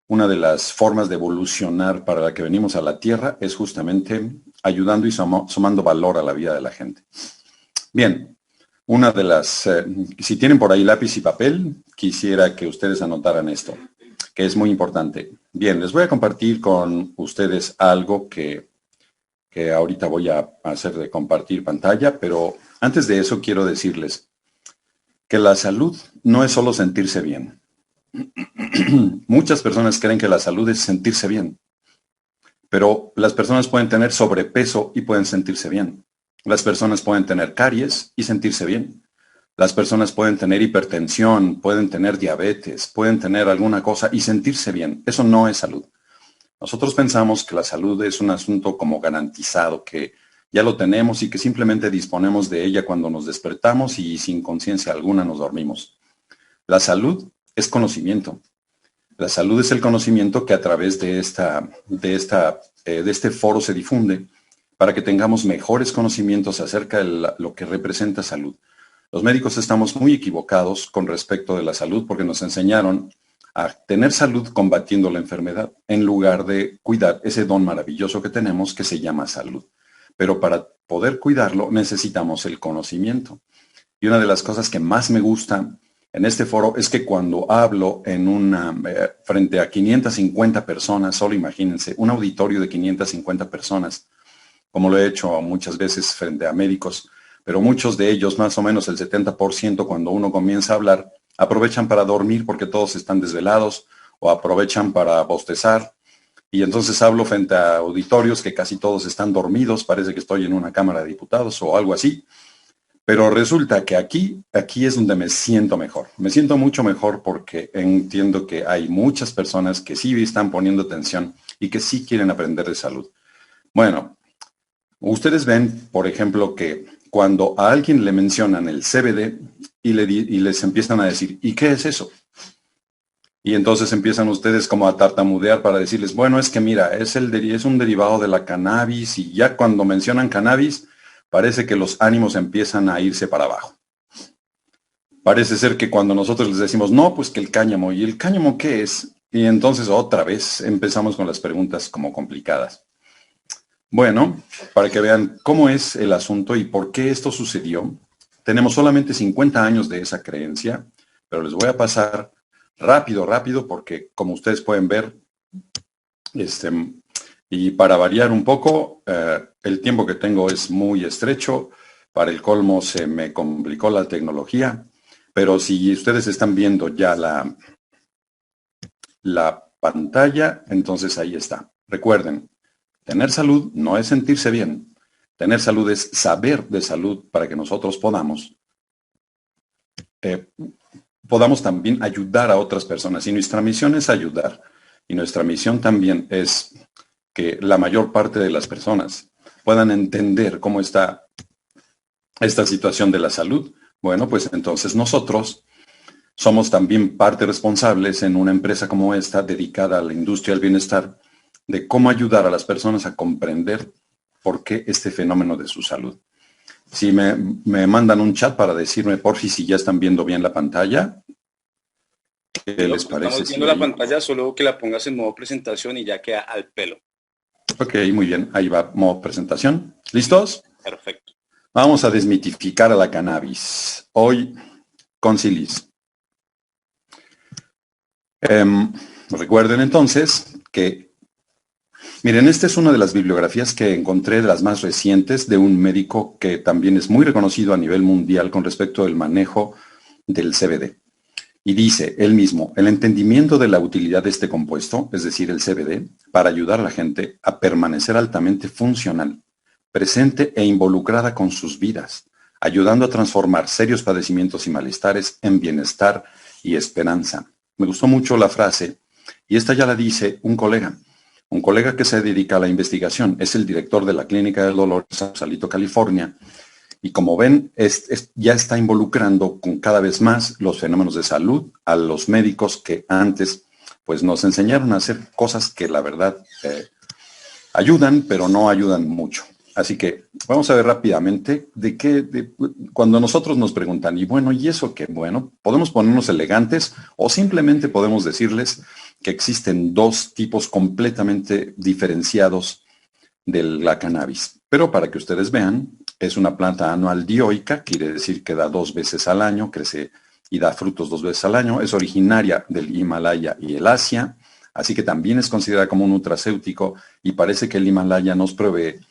una de las formas de evolucionar para la que venimos a la Tierra es justamente ayudando y sumando valor a la vida de la gente. Bien, si tienen por ahí lápiz y papel, quisiera que ustedes anotaran esto, que es muy importante. Bien, les voy a compartir con ustedes algo que ahorita voy a hacer de compartir pantalla, pero antes de eso quiero decirles que la salud no es solo sentirse bien. Muchas personas creen que la salud es sentirse bien, pero las personas pueden tener sobrepeso y pueden sentirse bien. Las personas pueden tener caries y sentirse bien. Las personas pueden tener hipertensión, pueden tener diabetes, pueden tener alguna cosa y sentirse bien. Eso no es salud. Nosotros pensamos que la salud es un asunto como garantizado, que ya lo tenemos y que simplemente disponemos de ella cuando nos despertamos y sin conciencia alguna nos dormimos. La salud es conocimiento. La salud es el conocimiento que a través de este foro se difunde para que tengamos mejores conocimientos acerca de lo que representa salud. Los médicos estamos muy equivocados con respecto de la salud porque nos enseñaron a tener salud combatiendo la enfermedad en lugar de cuidar ese don maravilloso que tenemos que se llama salud. Pero para poder cuidarlo necesitamos el conocimiento. Y una de las cosas que más me gusta en este foro es que cuando hablo frente a 550 personas, solo imagínense, un auditorio de 550 personas, como lo he hecho muchas veces frente a médicos, pero muchos de ellos, más o menos el 70%, cuando uno comienza a hablar, aprovechan para dormir porque todos están desvelados o aprovechan para bostezar. Y entonces hablo frente a auditorios que casi todos están dormidos, parece que estoy en una Cámara de Diputados o algo así. Pero resulta que aquí es donde me siento mejor. Me siento mucho mejor porque entiendo que hay muchas personas que sí están poniendo atención y que sí quieren aprender de salud. Bueno, ustedes ven, por ejemplo, que cuando a alguien le mencionan el CBD y les empiezan a decir, ¿y qué es eso? Y entonces empiezan ustedes como a tartamudear para decirles, bueno, es que mira, es un derivado de la cannabis y ya cuando mencionan cannabis, parece que los ánimos empiezan a irse para abajo. Parece ser que cuando nosotros les decimos, no, pues que el cáñamo, ¿y el cáñamo qué es? Y entonces otra vez empezamos con las preguntas como complicadas. Bueno, para que vean cómo es el asunto y por qué esto sucedió, tenemos solamente 50 años de esa creencia, pero les voy a pasar rápido, porque como ustedes pueden ver, y para variar un poco, el tiempo que tengo es muy estrecho. Para el colmo se me complicó la tecnología. Pero si ustedes están viendo ya la pantalla, entonces ahí está. Recuerden, tener salud no es sentirse bien. Tener salud es saber de salud para que nosotros podamos también ayudar a otras personas. Y nuestra misión es ayudar. Y nuestra misión también es que la mayor parte de las personas puedan entender cómo está esta situación de la salud. Bueno, pues entonces nosotros somos también parte responsables en una empresa como esta, dedicada a la industria del bienestar, de cómo ayudar a las personas a comprender por qué este fenómeno de su salud. Si me mandan un chat para decirme, por si ya están viendo bien la pantalla. ¿Qué les parece? Estamos viendo la pantalla, solo que la pongas en modo presentación y ya queda al pelo. Ok, muy bien. Ahí va, modo presentación. ¿Listos? Perfecto. Vamos a desmitificar a la cannabis. Hoy con Silis. Recuerden entonces que, miren, esta es una de las bibliografías que encontré, de las más recientes, de un médico que también es muy reconocido a nivel mundial con respecto al manejo del CBD. Y dice él mismo, el entendimiento de la utilidad de este compuesto, es decir, el CBD, para ayudar a la gente a permanecer altamente funcional, presente e involucrada con sus vidas, ayudando a transformar serios padecimientos y malestares en bienestar y esperanza. Me gustó mucho la frase, y esta ya la dice un colega que se dedica a la investigación, es el director de la Clínica del Dolor en Sausalito, California, y como ven, ya está involucrando con cada vez más los fenómenos de salud a los médicos que antes pues nos enseñaron a hacer cosas que la verdad ayudan, pero no ayudan mucho. Así que vamos a ver rápidamente cuando nosotros nos preguntan, y bueno, ¿y eso qué? Bueno, podemos ponernos elegantes o simplemente podemos decirles que existen dos tipos completamente diferenciados de la cannabis. Pero para que ustedes vean, es una planta anual dioica, quiere decir que da 2 veces al año, crece y da frutos 2 veces al año, es originaria del Himalaya y el Asia, así que también es considerada como un nutracéutico y parece que el Himalaya nos provee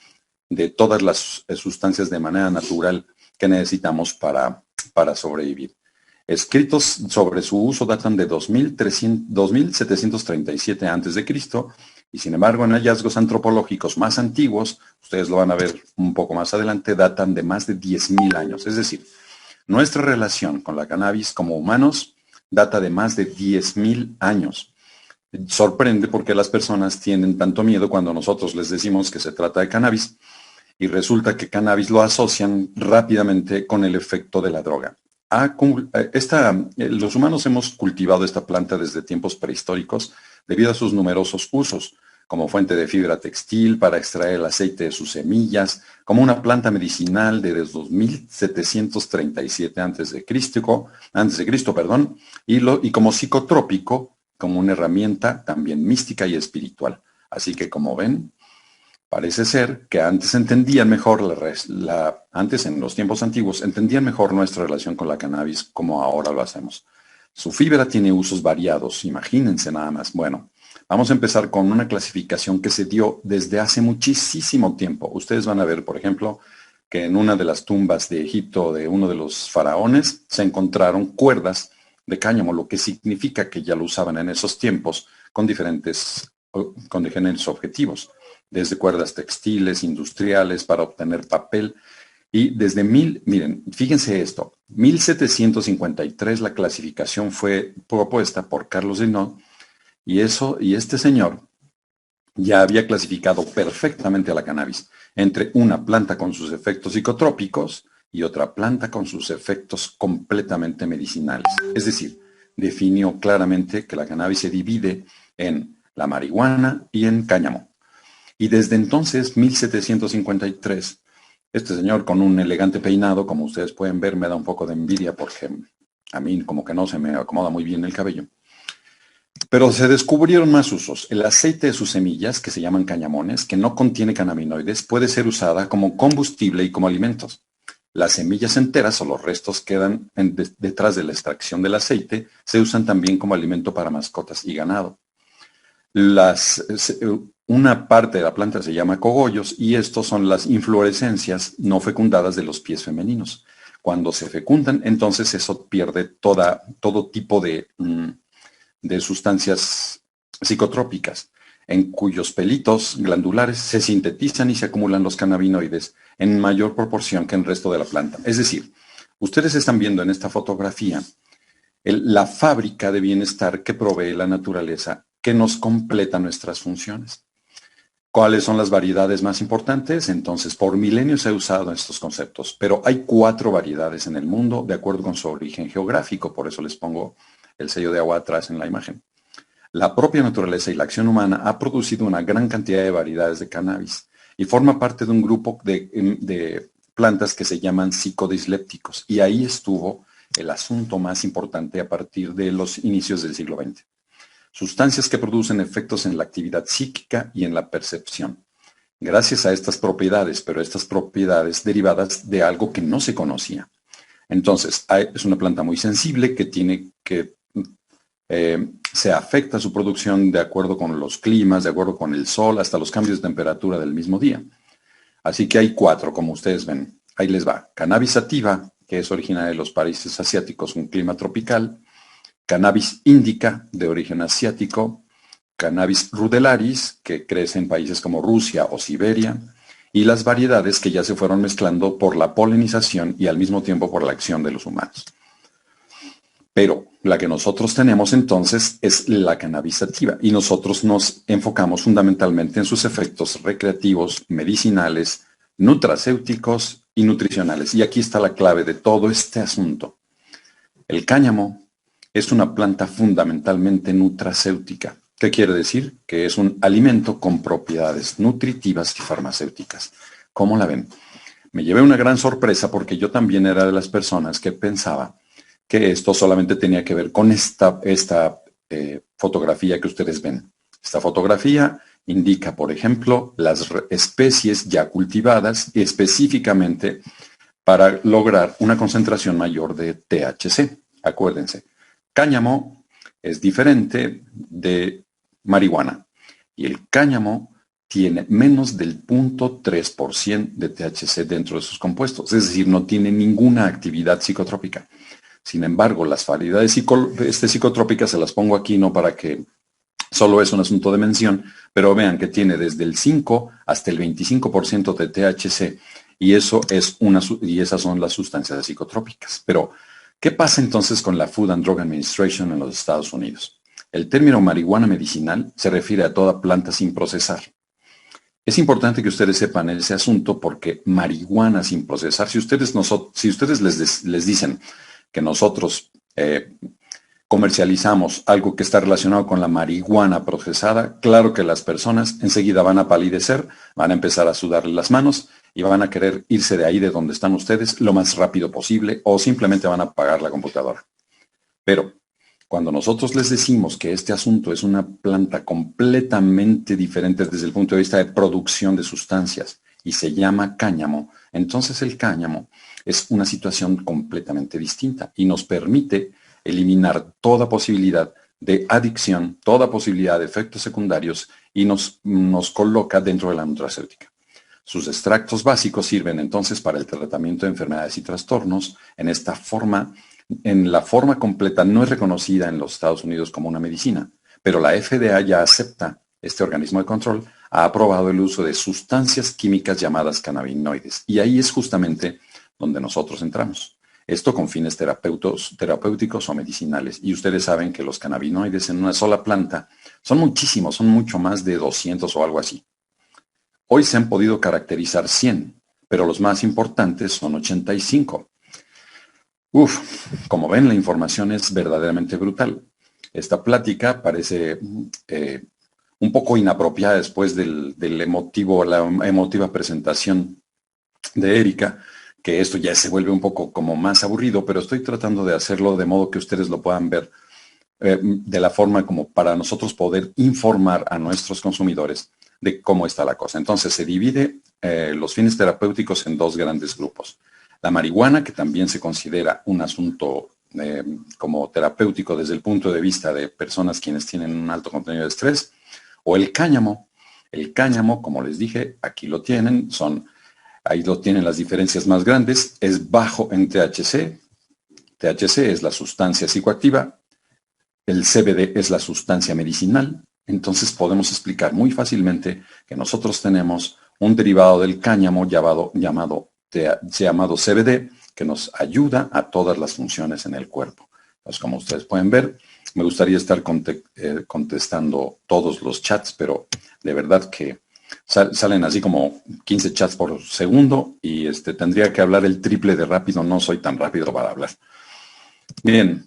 de todas las sustancias de manera natural que necesitamos para sobrevivir. Escritos sobre su uso datan de 2737 a.C. y sin embargo en hallazgos antropológicos más antiguos, ustedes lo van a ver un poco más adelante, datan de más de 10.000 años. Es decir, nuestra relación con la cannabis como humanos data de más de 10.000 años. Sorprende porque las personas tienen tanto miedo cuando nosotros les decimos que se trata de cannabis y resulta que cannabis lo asocian rápidamente con el efecto de la droga. Los humanos hemos cultivado esta planta desde tiempos prehistóricos debido a sus numerosos usos, como fuente de fibra textil, para extraer el aceite de sus semillas, como una planta medicinal desde 2737 a.C., y como psicotrópico, como una herramienta también mística y espiritual. Así que, como ven, parece ser que antes entendían mejor antes en los tiempos antiguos entendían mejor nuestra relación con la cannabis como ahora lo hacemos. Su fibra tiene usos variados, imagínense nada más. Bueno, vamos a empezar con una clasificación que se dio desde hace muchísimo tiempo. Ustedes van a ver, por ejemplo, que en una de las tumbas de Egipto de uno de los faraones se encontraron cuerdas de cáñamo, lo que significa que ya lo usaban en esos tiempos con diferentes objetivos, desde cuerdas textiles, industriales, para obtener papel. Y desde miren, fíjense esto, 1753 la clasificación fue propuesta por Carlos Linnaeus y este señor ya había clasificado perfectamente a la cannabis entre una planta con sus efectos psicotrópicos y otra planta con sus efectos completamente medicinales. Es decir, definió claramente que la cannabis se divide en la marihuana y en cáñamo. Y desde entonces, 1753, este señor con un elegante peinado, como ustedes pueden ver, me da un poco de envidia porque a mí como que no se me acomoda muy bien el cabello. Pero se descubrieron más usos. El aceite de sus semillas, que se llaman cañamones, que no contiene cannabinoides, puede ser usada como combustible y como alimentos. Las semillas enteras o los restos quedan detrás de la extracción del aceite, se usan también como alimento para mascotas y ganado. Una parte de la planta se llama cogollos y estos son las inflorescencias no fecundadas de los pies femeninos. Cuando se fecundan, entonces eso pierde todo tipo de sustancias psicotrópicas, en cuyos pelitos glandulares se sintetizan y se acumulan los cannabinoides en mayor proporción que en el resto de la planta. Es decir, ustedes están viendo en esta fotografía la fábrica de bienestar que provee la naturaleza, que nos completa nuestras funciones. ¿Cuáles son las variedades más importantes? Entonces, por milenios se ha usado estos conceptos, pero hay 4 variedades en el mundo de acuerdo con su origen geográfico, por eso les pongo el sello de agua atrás en la imagen. La propia naturaleza y la acción humana ha producido una gran cantidad de variedades de cannabis y forma parte de un grupo de plantas que se llaman psicodislépticos, y ahí estuvo el asunto más importante a partir de los inicios del siglo XX. Sustancias que producen efectos en la actividad psíquica y en la percepción. Gracias a estas propiedades, pero estas propiedades derivadas de algo que no se conocía. Entonces, es una planta muy sensible que se afecta su producción de acuerdo con los climas, de acuerdo con el sol, hasta los cambios de temperatura del mismo día. Así que hay 4, como ustedes ven. Ahí les va. Cannabis sativa, que es originaria de los países asiáticos, un clima tropical. Cannabis indica, de origen asiático. Cannabis rudelaris, que crece en países como Rusia o Siberia. Y las variedades que ya se fueron mezclando por la polinización y al mismo tiempo por la acción de los humanos. Pero la que nosotros tenemos entonces es la cannabis sativa y nosotros nos enfocamos fundamentalmente en sus efectos recreativos, medicinales, nutracéuticos y nutricionales. Y aquí está la clave de todo este asunto. El cáñamo es una planta fundamentalmente nutracéutica. ¿Qué quiere decir? Que es un alimento con propiedades nutritivas y farmacéuticas. ¿Cómo la ven? Me llevé una gran sorpresa porque yo también era de las personas que pensaba que esto solamente tenía que ver con esta fotografía que ustedes ven. Esta fotografía indica, por ejemplo, las especies ya cultivadas específicamente para lograr una concentración mayor de THC. Acuérdense, cáñamo es diferente de marihuana y el cáñamo tiene menos del 0.3% de THC dentro de sus compuestos, es decir, no tiene ninguna actividad psicotrópica. Sin embargo, las variedades psicotrópicas se las pongo aquí no para que solo es un asunto de mención, pero vean que tiene desde el 5 hasta el 25% de THC y esas son las sustancias psicotrópicas. Pero, ¿qué pasa entonces con la Food and Drug Administration en los Estados Unidos? El término marihuana medicinal se refiere a toda planta sin procesar. Es importante que ustedes sepan ese asunto porque marihuana sin procesar, si ustedes les dicen que nosotros comercializamos algo que está relacionado con la marihuana procesada, claro que las personas enseguida van a palidecer, van a empezar a sudarle las manos y van a querer irse de ahí de donde están ustedes lo más rápido posible o simplemente van a apagar la computadora. Pero cuando nosotros les decimos que este asunto es una planta completamente diferente desde el punto de vista de producción de sustancias y se llama cáñamo, entonces el cáñamo es una situación completamente distinta y nos permite eliminar toda posibilidad de adicción, toda posibilidad de efectos secundarios y nos coloca dentro de la nutracéutica. Sus extractos básicos sirven entonces para el tratamiento de enfermedades y trastornos en la forma completa. No es reconocida en los Estados Unidos como una medicina, pero la FDA ya acepta, este organismo de control, ha aprobado el uso de sustancias químicas llamadas cannabinoides y ahí es justamente donde nosotros entramos. Esto con fines terapéuticos o medicinales. Y ustedes saben que los cannabinoides en una sola planta son muchísimos, son mucho más de 200 o algo así. Hoy se han podido caracterizar 100, pero los más importantes son 85. Como ven, la información es verdaderamente brutal. Esta plática parece un poco inapropiada después de la emotiva presentación de Erika, que esto ya se vuelve un poco como más aburrido, pero estoy tratando de hacerlo de modo que ustedes lo puedan ver de la forma como para nosotros poder informar a nuestros consumidores de cómo está la cosa. Entonces se divide los fines terapéuticos en dos grandes grupos. La marihuana, que también se considera un asunto como terapéutico desde el punto de vista de personas quienes tienen un alto contenido de estrés, o el cáñamo. El cáñamo, como les dije, aquí lo tienen, ahí lo tienen las diferencias más grandes, es bajo en THC. THC es la sustancia psicoactiva, el CBD es la sustancia medicinal. Entonces podemos explicar muy fácilmente que nosotros tenemos un derivado del cáñamo llamado CBD, que nos ayuda a todas las funciones en el cuerpo. Entonces, como ustedes pueden ver, me gustaría estar contestando todos los chats, pero de verdad que salen así como 15 chats por segundo y tendría que hablar el triple de rápido. No soy tan rápido para hablar. Bien,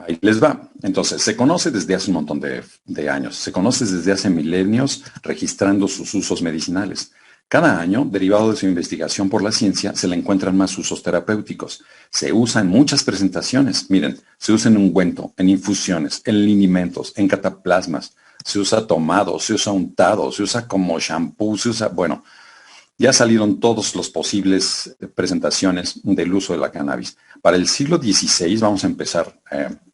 ahí les va. Entonces, se conoce desde hace un montón de años. Se conoce desde hace milenios registrando sus usos medicinales. Cada año, derivado de su investigación por la ciencia, se le encuentran más usos terapéuticos. Se usa en muchas presentaciones. Miren, se usa en ungüento, en infusiones, en linimentos, en cataplasmas. Se usa tomado, se usa untado, se usa como shampoo, bueno, ya salieron todos los posibles presentaciones del uso de la cannabis. Para el siglo XVI, vamos a empezar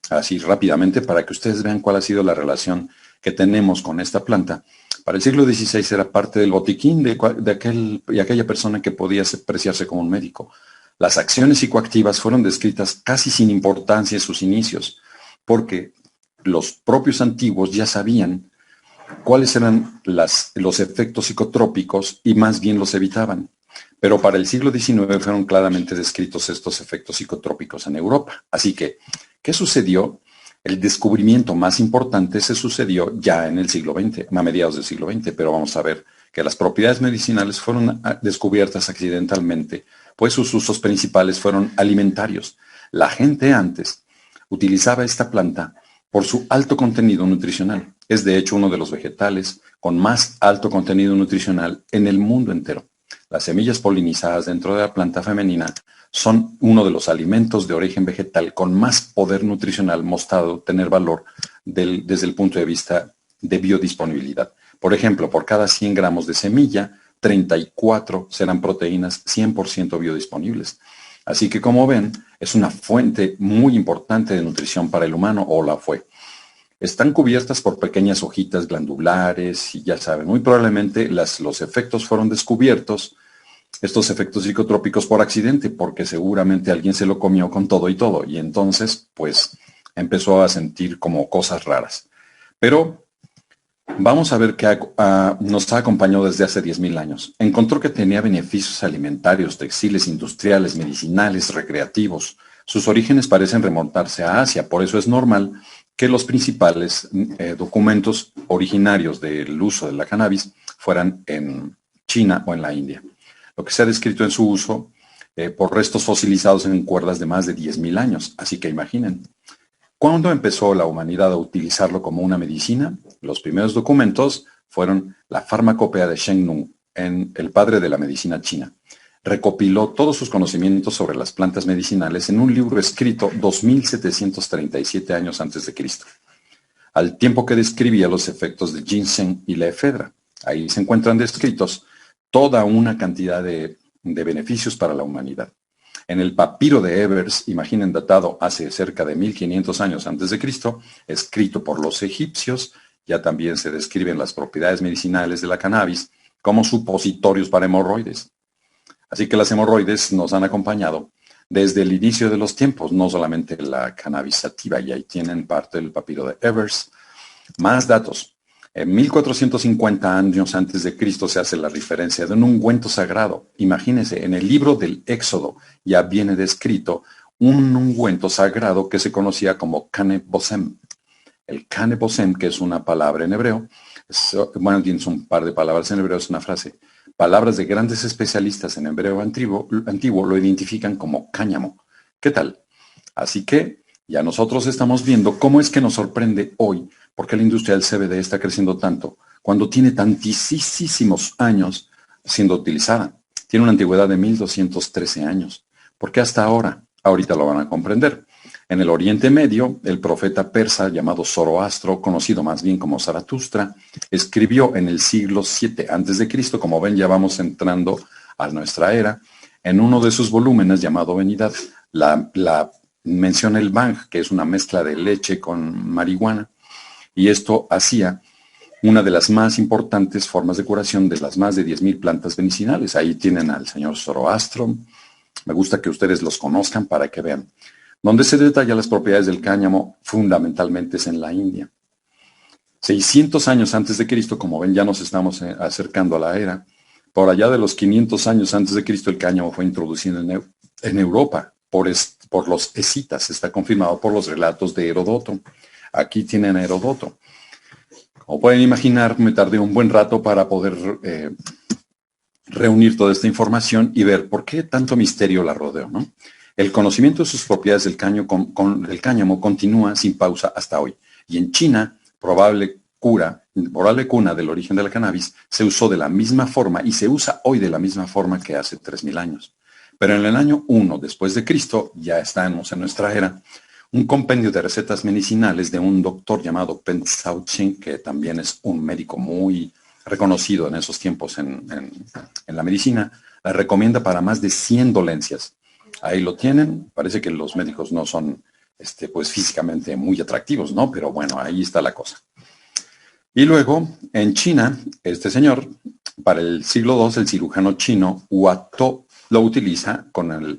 así rápidamente para que ustedes vean cuál ha sido la relación que tenemos con esta planta. Para el siglo XVI era parte del botiquín de aquella persona que podía apreciarse como un médico. Las acciones psicoactivas fueron descritas casi sin importancia en sus inicios, porque los propios antiguos ya sabían cuáles eran los efectos psicotrópicos y más bien los evitaban. Pero para el siglo XIX fueron claramente descritos estos efectos psicotrópicos en Europa. Así que, ¿qué sucedió? El descubrimiento más importante se sucedió ya en el siglo XX, a mediados del siglo XX, pero vamos a ver que las propiedades medicinales fueron descubiertas accidentalmente, pues sus usos principales fueron alimentarios. La gente antes utilizaba esta planta por su alto contenido nutricional. Es de hecho uno de los vegetales con más alto contenido nutricional en el mundo entero. Las semillas polinizadas dentro de la planta femenina son uno de los alimentos de origen vegetal con más poder nutricional mostrado tener valor desde el punto de vista de biodisponibilidad. Por ejemplo, por cada 100 gramos de semilla, 34 serán proteínas 100% biodisponibles. Así que, como ven, es una fuente muy importante de nutrición para el humano, o la fue. Están cubiertas por pequeñas hojitas glandulares y ya saben, muy probablemente los efectos fueron descubiertos, estos efectos psicotrópicos, por accidente, porque seguramente alguien se lo comió con todo y entonces pues empezó a sentir como cosas raras. Pero vamos a ver que nos ha acompañado desde hace 10.000 años. Encontró que tenía beneficios alimentarios, textiles, industriales, medicinales, recreativos. Sus orígenes parecen remontarse a Asia, por eso es normal que los principales documentos originarios del uso de la cannabis fueran en China o en la India. Lo que se ha descrito en su uso por restos fosilizados en cuerdas de más de 10.000 años. Así que imaginen. ¿Cuándo empezó la humanidad a utilizarlo como una medicina? Los primeros documentos fueron la Farmacopea de Shen Nung, el padre de la medicina china. Recopiló todos sus conocimientos sobre las plantas medicinales en un libro escrito 2737 años antes de Cristo, al tiempo que describía los efectos del ginseng y la efedra. Ahí se encuentran descritos toda una cantidad de beneficios para la humanidad. En el papiro de Ebers, imaginen, datado hace cerca de 1500 años antes de Cristo, escrito por los egipcios, ya también se describen las propiedades medicinales de la cannabis como supositorios para hemorroides. Así que las hemorroides nos han acompañado desde el inicio de los tiempos, no solamente la cannabis sativa, y ahí tienen parte del papiro de Evers. Más datos. En 1450 años antes de Cristo se hace la referencia de un ungüento sagrado. Imagínense, en el libro del Éxodo ya viene descrito un ungüento sagrado que se conocía como Kane Bosem. El Kane Bosem, que es una palabra en hebreo, bueno, tienes un par de palabras en hebreo, es una frase. Palabras de grandes especialistas en hebreo antiguo lo identifican como cáñamo. ¿Qué tal? Así que ya nosotros estamos viendo cómo es que nos sorprende hoy por qué la industria del CBD está creciendo tanto cuando tiene tantísimos años siendo utilizada. Tiene una antigüedad de 1213 años. ¿Por qué hasta ahora? Ahorita lo van a comprender. En el Oriente Medio, el profeta persa llamado Zoroastro, conocido más bien como Zaratustra, escribió en el siglo VII a.C., como ven ya vamos entrando a nuestra era, en uno de sus volúmenes llamado Venidad, menciona el bhang, que es una mezcla de leche con marihuana, y esto hacía una de las más importantes formas de curación de las más de 10.000 plantas medicinales. Ahí tienen al señor Zoroastro. Me gusta que ustedes los conozcan para que vean. Donde se detalla las propiedades del cáñamo, fundamentalmente es en la India. 600 años antes de Cristo, como ven, ya nos estamos acercando a la era. Por allá de los 500 años antes de Cristo, el cáñamo fue introducido en Europa por los escitas. Está confirmado por los relatos de Heródoto. Aquí tienen a Heródoto. Como pueden imaginar, me tardé un buen rato para poder reunir toda esta información y ver por qué tanto misterio la rodeo, ¿no? El conocimiento de sus propiedades del cáñamo continúa sin pausa hasta hoy. Y en China, probable cuna del origen de la cannabis, se usó de la misma forma y se usa hoy de la misma forma que hace 3.000 años. Pero en el año 1 después de Cristo, ya estamos en nuestra era, un compendio de recetas medicinales de un doctor llamado Pen Xiaoqing, que también es un médico muy reconocido en esos tiempos en la medicina, la recomienda para más de 100 dolencias. Ahí lo tienen. Parece que los médicos no son pues físicamente muy atractivos, ¿no? Pero bueno, ahí está la cosa. Y luego, en China, este señor, para el siglo II, el cirujano chino Huato lo utiliza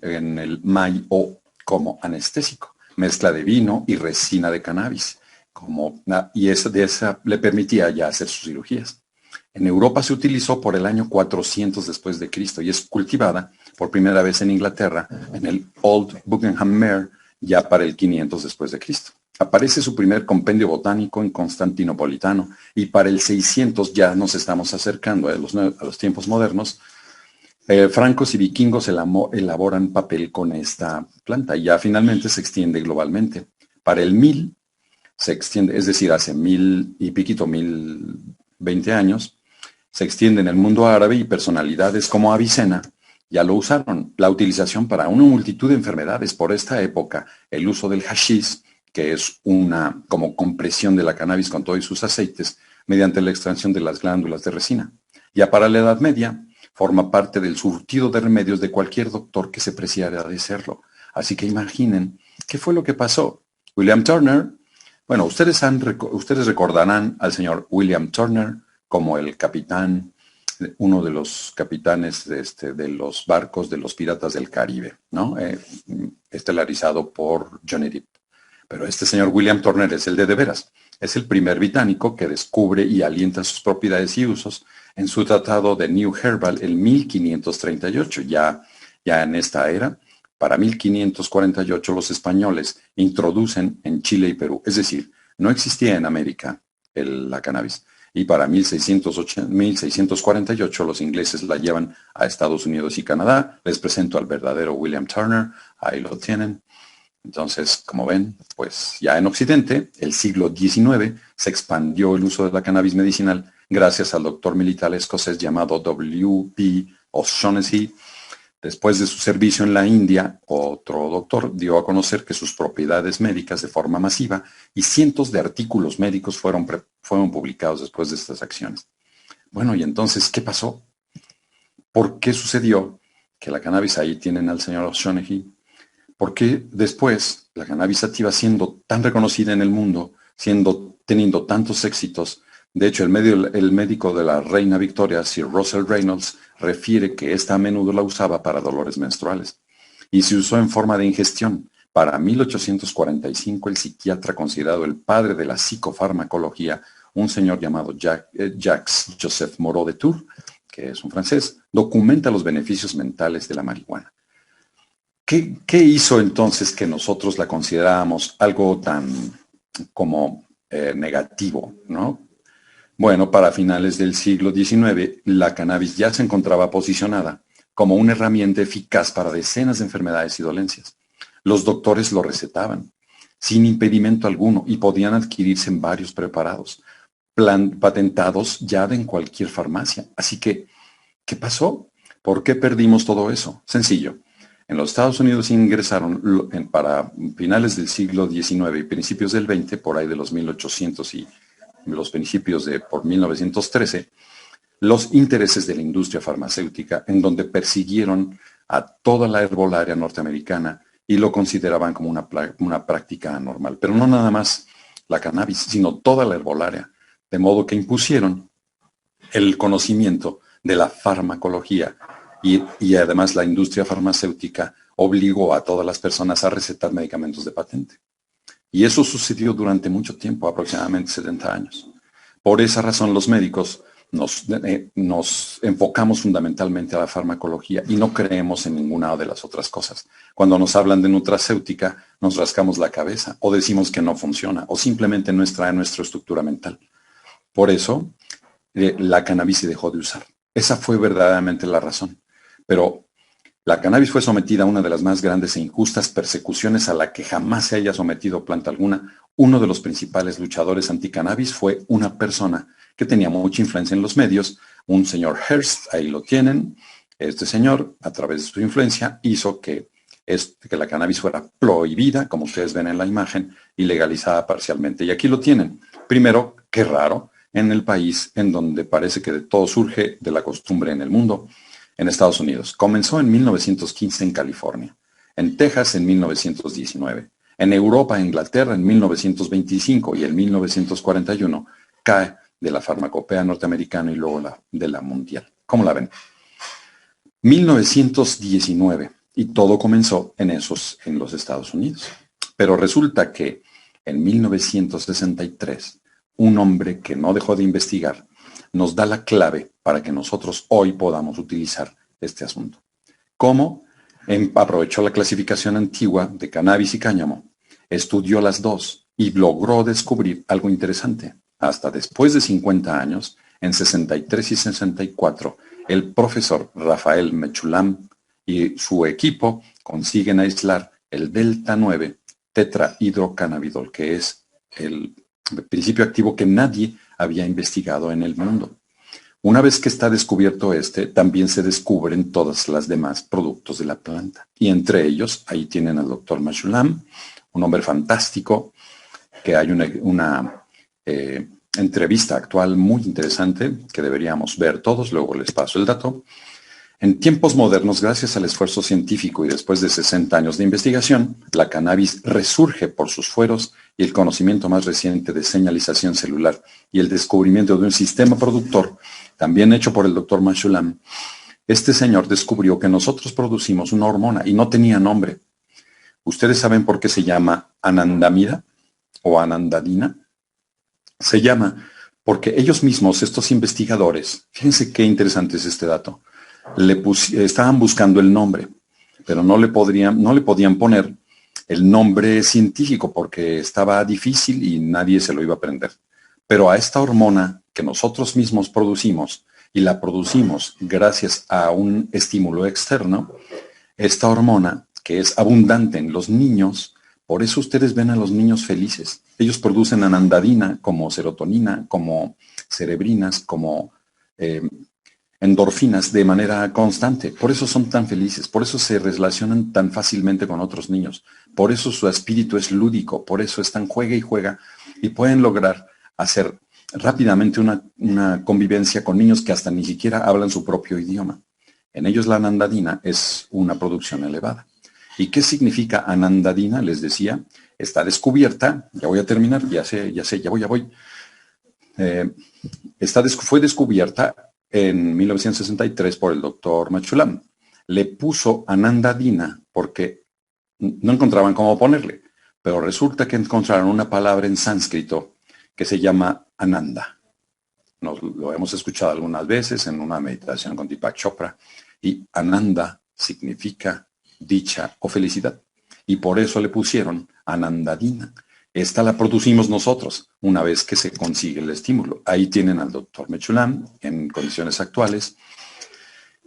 en el Mai-O como anestésico. Mezcla de vino y resina de cannabis. Y de esa le permitía ya hacer sus cirugías. En Europa se utilizó por el año 400 después de Cristo y es cultivada por primera vez en Inglaterra, en el Old Buckinghamshire, ya para el 500 después de Cristo. Aparece su primer compendio botánico en Constantinopolitano y para el 600 ya nos estamos acercando a los tiempos modernos. Francos y vikingos elaboran papel con esta planta y ya finalmente se extiende globalmente. Para el 1000 se extiende, es decir, hace 1020 años, se extiende en el mundo árabe y personalidades como Avicena ya lo usaron. La utilización para una multitud de enfermedades por esta época, el uso del hashish, que es una como compresión de la cannabis con todos sus aceites, mediante la extracción de las glándulas de resina. Ya para la Edad Media, forma parte del surtido de remedios de cualquier doctor que se preciara de serlo. Así que imaginen, ¿qué fue lo que pasó? William Turner, bueno, ustedes recordarán al señor William Turner como el capitán, uno de los capitanes de los barcos de los piratas del Caribe, ¿no? Estelarizado por Johnny Depp. Pero este señor William Turner es el de veras. Es el primer británico que descubre y alienta sus propiedades y usos en su tratado de New Herbal en 1538. Ya en esta era, para 1548 los españoles introducen en Chile y Perú. Es decir, no existía en América la cannabis. Y para 1648 los ingleses la llevan a Estados Unidos y Canadá. Les presento al verdadero William Turner. Ahí lo tienen. Entonces, como ven, pues ya en Occidente, el siglo XIX, se expandió el uso de la cannabis medicinal gracias al doctor militar escocés llamado W.P. O'Shaughnessy. Después de su servicio en la India, otro doctor dio a conocer que sus propiedades médicas de forma masiva y cientos de artículos médicos fueron publicados después de estas acciones. Bueno, y entonces, ¿qué pasó? ¿Por qué sucedió que la cannabis, ahí tienen al señor O'Shaughnessy? ¿Por qué después la cannabis sativa, siendo tan reconocida en el mundo, teniendo tantos éxitos? De hecho, el médico de la reina Victoria, Sir Russell Reynolds, refiere que esta a menudo la usaba para dolores menstruales. Y se usó en forma de ingestión. Para 1845, el psiquiatra considerado el padre de la psicofarmacología, un señor llamado Jacques Joseph Moreau de Tours, que es un francés, documenta los beneficios mentales de la marihuana. ¿Qué hizo entonces que nosotros la considerábamos algo tan como negativo, ¿no? Bueno, para finales del siglo XIX, la cannabis ya se encontraba posicionada como una herramienta eficaz para decenas de enfermedades y dolencias. Los doctores lo recetaban sin impedimento alguno y podían adquirirse en varios preparados, patentados ya en cualquier farmacia. Así que, ¿qué pasó? ¿Por qué perdimos todo eso? Sencillo. En los Estados Unidos ingresaron para finales del siglo XIX y principios del XX, por ahí de los 1800 y los principios de por 1913, los intereses de la industria farmacéutica, en donde persiguieron a toda la herbolaria norteamericana y lo consideraban como una práctica anormal. Pero no nada más la cannabis, sino toda la herbolaria, de modo que impusieron el conocimiento de la farmacología y además la industria farmacéutica obligó a todas las personas a recetar medicamentos de patente. Y eso sucedió durante mucho tiempo, aproximadamente 70 años. Por esa razón los médicos nos enfocamos fundamentalmente a la farmacología y no creemos en ninguna de las otras cosas. Cuando nos hablan de nutracéutica, nos rascamos la cabeza o decimos que no funciona o simplemente no extrae nuestra estructura mental. Por eso, la cannabis se dejó de usar. Esa fue verdaderamente la razón. Pero la cannabis fue sometida a una de las más grandes e injustas persecuciones a la que jamás se haya sometido planta alguna. Uno de los principales luchadores anticannabis fue una persona que tenía mucha influencia en los medios, un señor Hearst, ahí lo tienen. Este señor, a través de su influencia, hizo que la cannabis fuera prohibida, como ustedes ven en la imagen, y legalizada parcialmente. Y aquí lo tienen. Primero, qué raro, en el país en donde parece que todo surge de la costumbre en el mundo, en Estados Unidos. Comenzó en 1915 en California, en Texas en 1919, en Europa e Inglaterra en 1925 y en 1941 cae de la farmacopea norteamericana y luego de la mundial. ¿Cómo la ven? 1919 y todo comenzó en los Estados Unidos. Pero resulta que en 1963 un hombre que no dejó de investigar nos da la clave para que nosotros hoy podamos utilizar este asunto. ¿Cómo? Aprovechó la clasificación antigua de cannabis y cáñamo, estudió las dos y logró descubrir algo interesante. Hasta después de 50 años, en 63 y 64, el profesor Rafael Mechulam y su equipo consiguen aislar el delta 9 tetrahidrocannabidol, que es el principio activo que nadie había investigado en el mundo. Una vez que está descubierto también se descubren todas las demás productos de la planta. Y entre ellos, ahí tienen al doctor Machulam, un hombre fantástico, que hay una entrevista actual muy interesante que deberíamos ver todos, luego les paso el dato. En tiempos modernos, gracias al esfuerzo científico y después de 60 años de investigación, la cannabis resurge por sus fueros y el conocimiento más reciente de señalización celular y el descubrimiento de un sistema productor, también hecho por el doctor Machulam. Este señor descubrió que nosotros producimos una hormona y no tenía nombre. ¿Ustedes saben por qué se llama anandamida o anandadina? Se llama porque ellos mismos, estos investigadores, fíjense qué interesante es este dato, estaban buscando el nombre, pero no le podían poner el nombre científico porque estaba difícil y nadie se lo iba a aprender. Pero a esta hormona que nosotros mismos producimos, y la producimos gracias a un estímulo externo, esta hormona que es abundante en los niños, por eso ustedes ven a los niños felices. Ellos producen anandadina como serotonina, como cerebrinas, como endorfinas de manera constante. Por eso son tan felices, por eso se relacionan tan fácilmente con otros niños, por eso su espíritu es lúdico, por eso están juega y juega y pueden lograr hacer rápidamente una convivencia con niños que hasta ni siquiera hablan su propio idioma. En ellos la anandadina es una producción elevada. ¿Y qué significa anandadina? Les decía, está descubierta, ya voy a terminar, ya voy. Fue descubierta en 1963 por el doctor Machulam. Le puso anandadina porque no encontraban cómo ponerle, pero resulta que encontraron una palabra en sánscrito que se llama ananda. Lo hemos escuchado algunas veces en una meditación con Deepak Chopra, y ananda significa dicha o felicidad. Y por eso le pusieron anandadina. Esta la producimos nosotros una vez que se consigue el estímulo. Ahí tienen al doctor Machulam en condiciones actuales.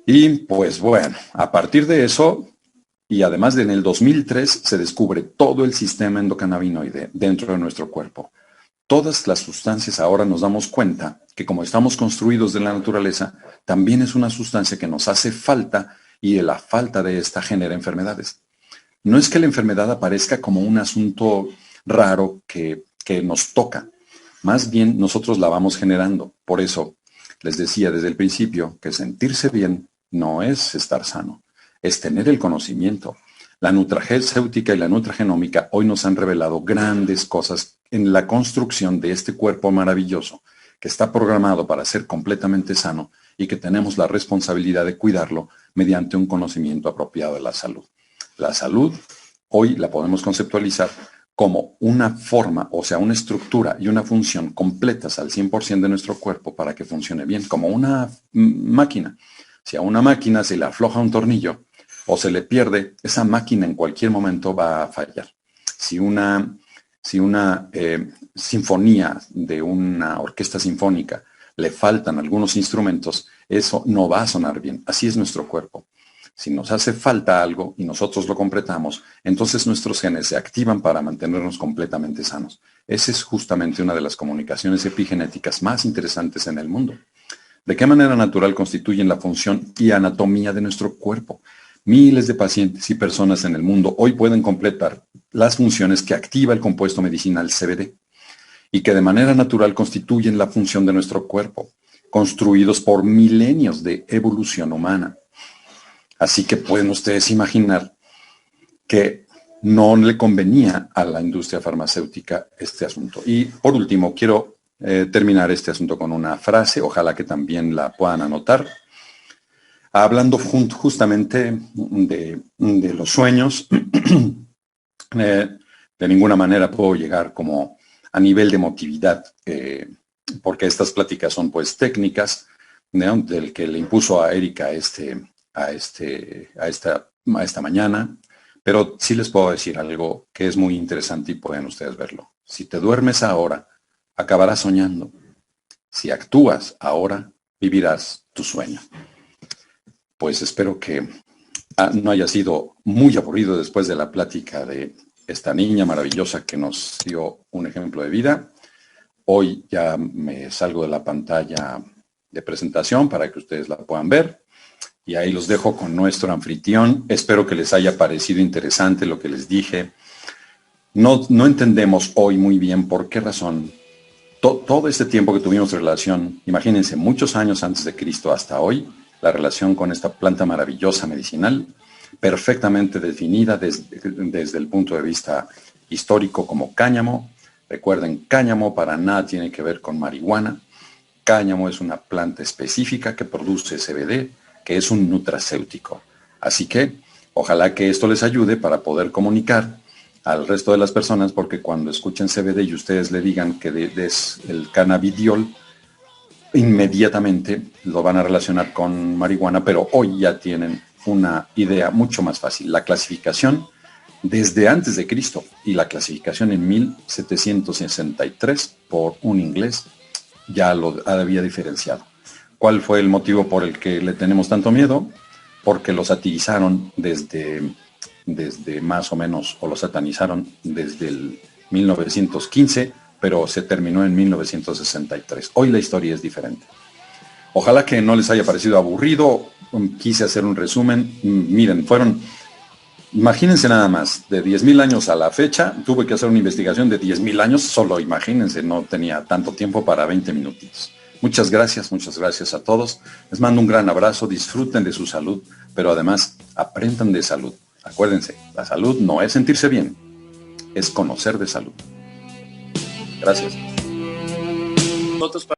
Y pues bueno, a partir de eso, y además en el 2003 se descubre todo el sistema endocannabinoide dentro de nuestro cuerpo. Todas las sustancias, ahora nos damos cuenta que como estamos construidos de la naturaleza, también es una sustancia que nos hace falta y la falta de esta genera enfermedades. No es que la enfermedad aparezca como un asunto raro que nos toca, más bien nosotros la vamos generando. Por eso les decía desde el principio que sentirse bien no es estar sano, es tener el conocimiento. La nutracéutica y la nutragenómica hoy nos han revelado grandes cosas en la construcción de este cuerpo maravilloso que está programado para ser completamente sano y que tenemos la responsabilidad de cuidarlo mediante un conocimiento apropiado de la salud. La salud hoy la podemos conceptualizar como una forma, o sea, una estructura y una función completas al 100% de nuestro cuerpo para que funcione bien, como una máquina. Si a una máquina se le afloja un tornillo o se le pierde, esa máquina en cualquier momento va a fallar. Si una sinfonía de una orquesta sinfónica le faltan algunos instrumentos, eso no va a sonar bien. Así es nuestro cuerpo. Si nos hace falta algo y nosotros lo completamos, entonces nuestros genes se activan para mantenernos completamente sanos. Esa es justamente una de las comunicaciones epigenéticas más interesantes en el mundo. ¿De qué manera natural constituyen la función y anatomía de nuestro cuerpo? Miles de pacientes y personas en el mundo hoy pueden completar las funciones que activa el compuesto medicinal CBD y que de manera natural constituyen la función de nuestro cuerpo, construidos por milenios de evolución humana. Así que pueden ustedes imaginar que no le convenía a la industria farmacéutica este asunto. Y por último, quiero terminar este asunto con una frase, ojalá que también la puedan anotar. Hablando justamente de los sueños, de ninguna manera puedo llegar como a nivel de emotividad, porque estas pláticas son pues técnicas, ¿no? Del que le impuso a Erika esta mañana, pero sí les puedo decir algo que es muy interesante y pueden ustedes verlo. Si te duermes ahora, acabarás soñando. Si actúas ahora, vivirás tu sueño. Pues espero que no haya sido muy aburrido después de la plática de esta niña maravillosa que nos dio un ejemplo de vida. Hoy ya me salgo de la pantalla de presentación para que ustedes la puedan ver. Y ahí los dejo con nuestro anfitrión. Espero que les haya parecido interesante lo que les dije. No entendemos hoy muy bien por qué razón todo este tiempo que tuvimos de relación, imagínense, muchos años antes de Cristo hasta hoy, la relación con esta planta maravillosa medicinal, perfectamente definida desde el punto de vista histórico como cáñamo. Recuerden, cáñamo para nada tiene que ver con marihuana. Cáñamo es una planta específica que produce CBD, que es un nutracéutico. Así que ojalá que esto les ayude para poder comunicar al resto de las personas, porque cuando escuchen CBD y ustedes le digan que es el cannabidiol, inmediatamente lo van a relacionar con marihuana, pero hoy ya tienen una idea mucho más fácil. La clasificación desde antes de Cristo y la clasificación en 1763 por un inglés ya lo había diferenciado. ¿Cuál fue el motivo por el que le tenemos tanto miedo? Porque lo satirizaron desde más o menos, o lo satanizaron desde el 1915, pero se terminó en 1963. Hoy la historia es diferente. Ojalá que no les haya parecido aburrido. Quise hacer un resumen. Miren, imagínense nada más, de 10,000 años a la fecha, tuve que hacer una investigación de 10,000 años, solo imagínense, no tenía tanto tiempo para 20 minutitos. Muchas gracias a todos. Les mando un gran abrazo, disfruten de su salud, pero además aprendan de salud. Acuérdense, la salud no es sentirse bien, es conocer de salud. Gracias.